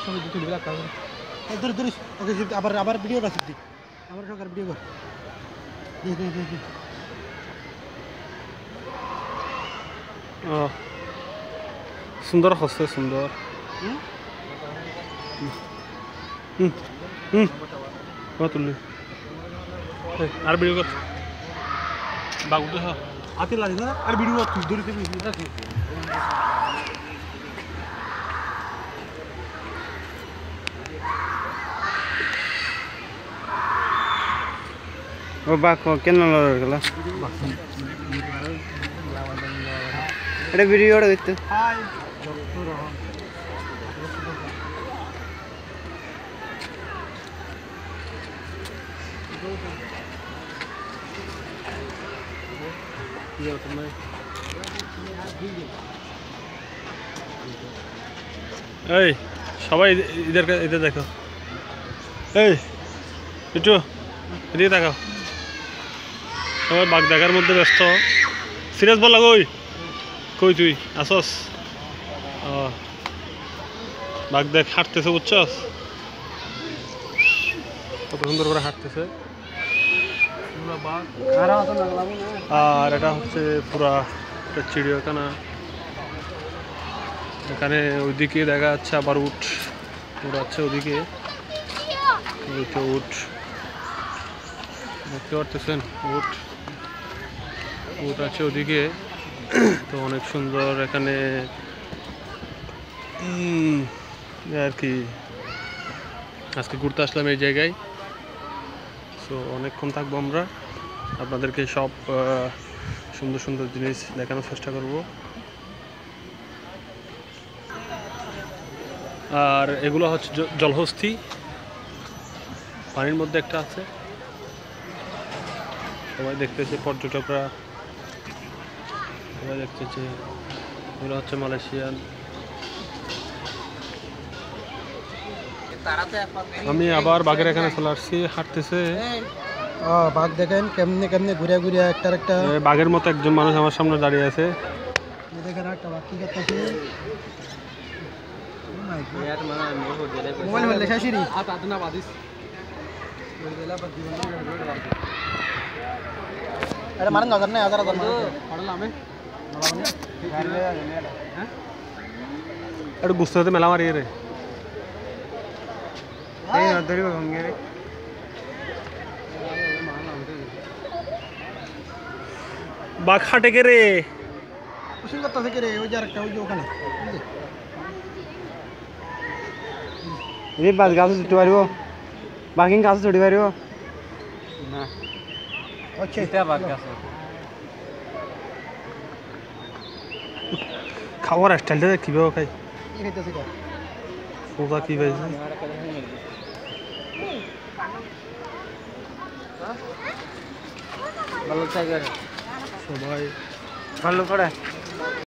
সবাই তুলবে লাগা ধরে ধরে ওকে আবার আবার ভিডিও রাখি দি আবার সরকার ভিডিও কর দে সুন্দর হচ্ছে সুন্দর তুললি আর ভিডিও কর বাগুতে হাতে লাগে না আর ভিডিও তুই ধরে রাখি ও বাক কেন লড়ার গেল এটা ভিডিওটা দেখতে হাই এই সবাই এদের দেখো এই একটু এদিকে দেখাও সবাই বাঘ দেখার মধ্যে ব্যস্ত সিরিয়াস বল লাগো কই তুই আসস বাঘ দেখ হাঁটতেছে বুঝছস কত সুন্দর করে হাঁটতেছে আর এটা হচ্ছে পুরা একটা চিড়িয়াখানা এখানে ওইদিকে দেখা যাচ্ছে আবার উট আছে ওদিকে উট দেখতে পারতেছেন উট আছে ওদিকে তো অনেক সুন্দর এখানে আর কি আজকে ঘুরতে আসলাম এই জায়গায় সো অনেকক্ষণ থাকবো আমরা আপনাদেরকে সব সুন্দর সুন্দর জিনিস দেখানোর চেষ্টা করব আর এগুলো হচ্ছে জলহস্থি পানির মধ্যে একটা আছে সবাই দেখতেছে পর্যটকরা সবাই দেখতেছে এগুলো হচ্ছে মালয়েশিয়ান আমি আবার বাঘের এখানে চলে আসছি হাঁটতেছে বাঘ দেখেন কেমনে কেমনে ঘুরে ঘুরে একটা বাঘের মতো একজন মানুষ আমার সামনে দাঁড়িয়ে আছে দেখেন একটা বাঘ কি করতেছে মোবাইল বললে শাশিরি আতাদনা বাদিস আরে মারন নজর নাই হাজার হাজার পড়লা আমি হ্যাঁ একটু বুঝতে হতে মেলা মারিয়ে রে এই ধরি ভাঙে রে বাঘ হাটে কে রে কুশিং করতেছে কে রে ওই যে আরেকটা ওই যে ওখানে এই বাঘ গাছ ছুটতে পারবো বাঘিং গাছ ছুটতে পারবো না আচ্ছা এটা বাঘ গাছ খাওয়ার স্টাইলটা কিভাবে খাই কি খাইতেছে কা ওটা কি ভাই ভালো থাকে সবাই ভালো করে